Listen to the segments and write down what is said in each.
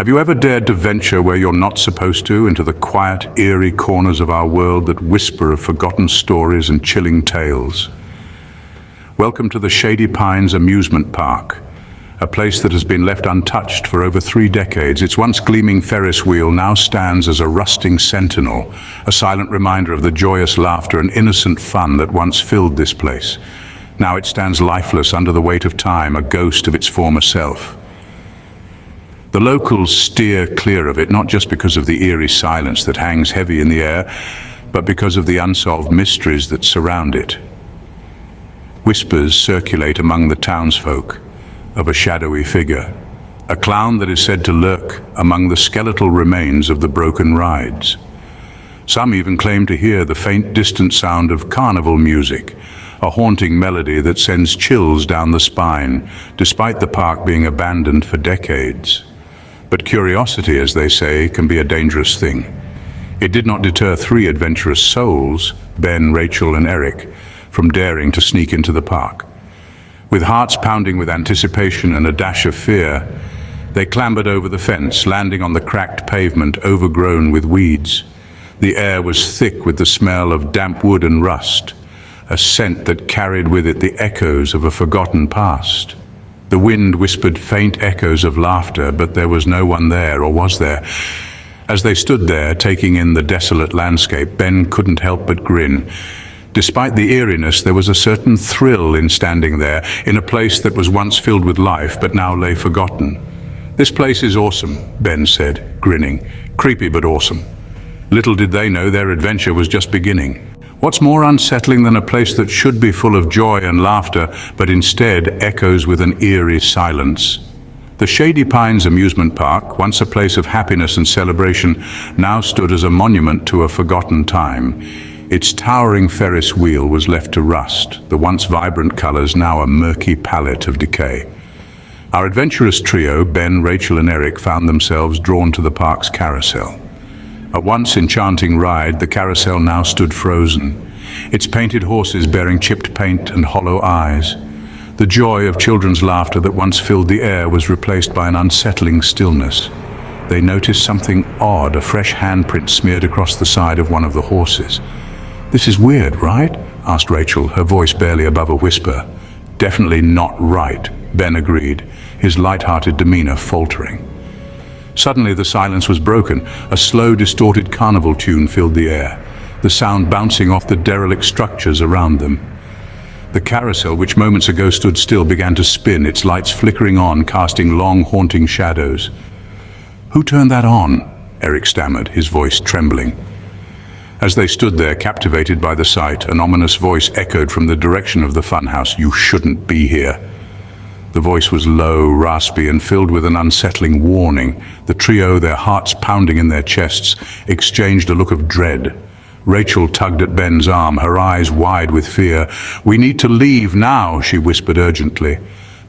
Have you ever dared to venture where you're not supposed to, into the quiet, eerie corners of our world that whisper of forgotten stories and chilling tales? Welcome to the Shady Pines Amusement Park, a place that has been left untouched for over 3 decades. Its once gleaming Ferris wheel now stands as a rusting sentinel, a silent reminder of the joyous laughter and innocent fun that once filled this place. Now it stands lifeless under the weight of time, a ghost of its former self. The locals steer clear of it, not just because of the eerie silence that hangs heavy in the air, but because of the unsolved mysteries that surround it. Whispers circulate among the townsfolk of a shadowy figure, a clown that is said to lurk among the skeletal remains of the broken rides. Some even claim to hear the faint, distant sound of carnival music, a haunting melody that sends chills down the spine, despite the park being abandoned for decades. But curiosity, as they say, can be a dangerous thing. It did not deter 3 adventurous souls, Ben, Rachel, and Eric, from daring to sneak into the park. With hearts pounding with anticipation and a dash of fear, they clambered over the fence, landing on the cracked pavement overgrown with weeds. The air was thick with the smell of damp wood and rust, a scent that carried with it the echoes of a forgotten past. The wind whispered faint echoes of laughter, but there was no one there, or was there? As they stood there, taking in the desolate landscape, Ben couldn't help but grin. Despite the eeriness, there was a certain thrill in standing there, in a place that was once filled with life, but now lay forgotten. "This place is awesome," Ben said, grinning. "Creepy, but awesome." Little did they know their adventure was just beginning. What's more unsettling than a place that should be full of joy and laughter, but instead echoes with an eerie silence? The Shady Pines Amusement Park, once a place of happiness and celebration, now stood as a monument to a forgotten time. Its towering Ferris wheel was left to rust, the once vibrant colors now a murky palette of decay. Our adventurous trio, Ben, Rachel, and Eric, found themselves drawn to the park's carousel. A once enchanting ride, the carousel now stood frozen, its painted horses bearing chipped paint and hollow eyes. The joy of children's laughter that once filled the air was replaced by an unsettling stillness. They noticed something odd, a fresh handprint smeared across the side of one of the horses. "This is weird, right?" asked Rachel, her voice barely above a whisper. "Definitely not right," Ben agreed, his light-hearted demeanor faltering. Suddenly the silence was broken. A slow, distorted carnival tune filled the air, the sound bouncing off the derelict structures around them. The carousel, which moments ago stood still, began to spin, its lights flickering on, casting long, haunting shadows. "Who turned that on?" Eric stammered, his voice trembling. As they stood there, captivated by the sight, an ominous voice echoed from the direction of the Funhouse. "You shouldn't be here." The voice was low, raspy, and filled with an unsettling warning. The trio, their hearts pounding in their chests, exchanged a look of dread. Rachel tugged at Ben's arm, her eyes wide with fear. "We need to leave now," she whispered urgently.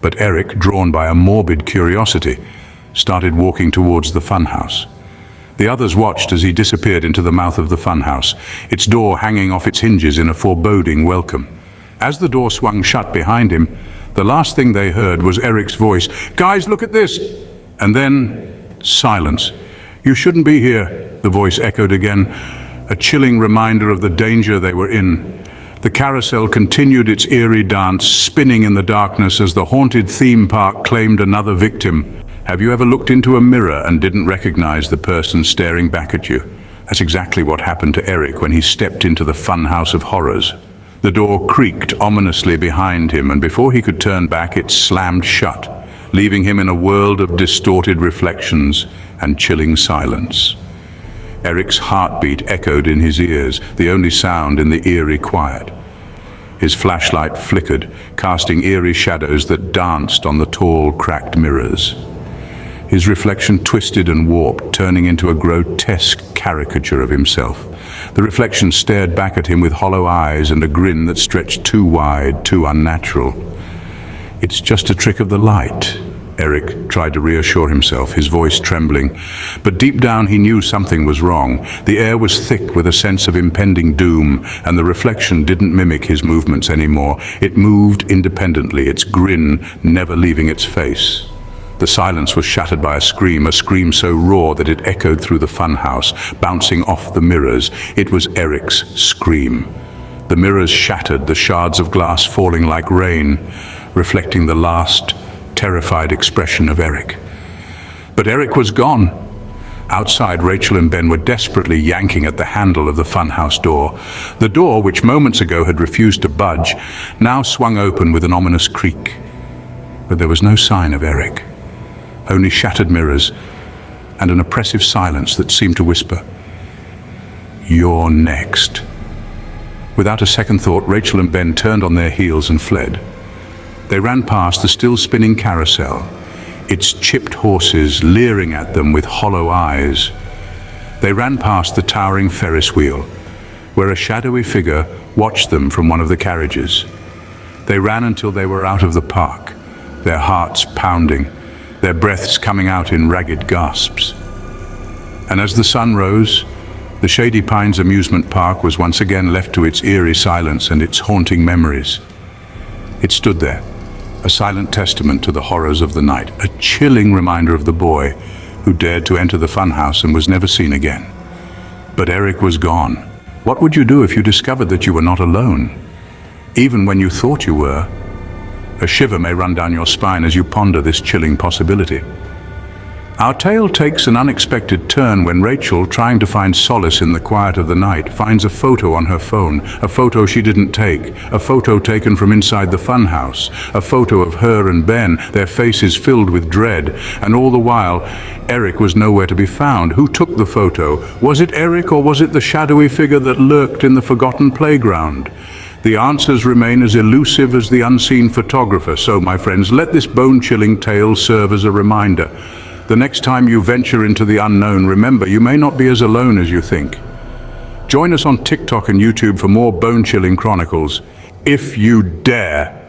But Eric, drawn by a morbid curiosity, started walking towards the Funhouse. The others watched as he disappeared into the mouth of the Funhouse, its door hanging off its hinges in a foreboding welcome. As the door swung shut behind him, the last thing they heard was Eric's voice. "Guys, look at this!" And then silence. "You shouldn't be here," the voice echoed again, a chilling reminder of the danger they were in. The carousel continued its eerie dance, spinning in the darkness as the haunted theme park claimed another victim. Have you ever looked into a mirror and didn't recognize the person staring back at you? That's exactly what happened to Eric when he stepped into the Funhouse of Horrors. The door creaked ominously behind him, and before he could turn back, it slammed shut, leaving him in a world of distorted reflections and chilling silence. Eric's heartbeat echoed in his ears, the only sound in the eerie quiet. His flashlight flickered, casting eerie shadows that danced on the tall, cracked mirrors. His reflection twisted and warped, turning into a grotesque caricature of himself. The reflection stared back at him with hollow eyes and a grin that stretched too wide, too unnatural. "It's just a trick of the light," Eric tried to reassure himself, his voice trembling. But deep down he knew something was wrong. The air was thick with a sense of impending doom, and the reflection didn't mimic his movements anymore. It moved independently, its grin never leaving its face. The silence was shattered by a scream so raw that it echoed through the funhouse, bouncing off the mirrors. It was Eric's scream. The mirrors shattered, the shards of glass falling like rain, reflecting the last, terrified expression of Eric. But Eric was gone. Outside, Rachel and Ben were desperately yanking at the handle of the funhouse door. The door, which moments ago had refused to budge, now swung open with an ominous creak. But there was no sign of Eric. Only shattered mirrors and an oppressive silence that seemed to whisper, "You're next." Without a second thought, Rachel and Ben turned on their heels and fled. They ran past the still spinning carousel, its chipped horses leering at them with hollow eyes. They ran past the towering Ferris wheel, where a shadowy figure watched them from one of the carriages. They ran until they were out of the park, their hearts pounding, their breaths coming out in ragged gasps. And as the sun rose, the Shady Pines Amusement Park was once again left to its eerie silence and its haunting memories. It stood there, a silent testament to the horrors of the night, a chilling reminder of the boy who dared to enter the funhouse and was never seen again. But Eric was gone. What would you do if you discovered that you were not alone, even when you thought you were? A shiver may run down your spine as you ponder this chilling possibility. Our tale takes an unexpected turn when Rachel, trying to find solace in the quiet of the night, finds a photo on her phone, a photo she didn't take, a photo taken from inside the funhouse, a photo of her and Ben, their faces filled with dread, and all the while, Eric was nowhere to be found. Who took the photo? Was it Eric, or was it the shadowy figure that lurked in the forgotten playground? The answers remain as elusive as the unseen photographer. So, my friends, let this bone-chilling tale serve as a reminder. The next time you venture into the unknown, remember, you may not be as alone as you think. Join us on TikTok and YouTube for more bone-chilling chronicles, if you dare.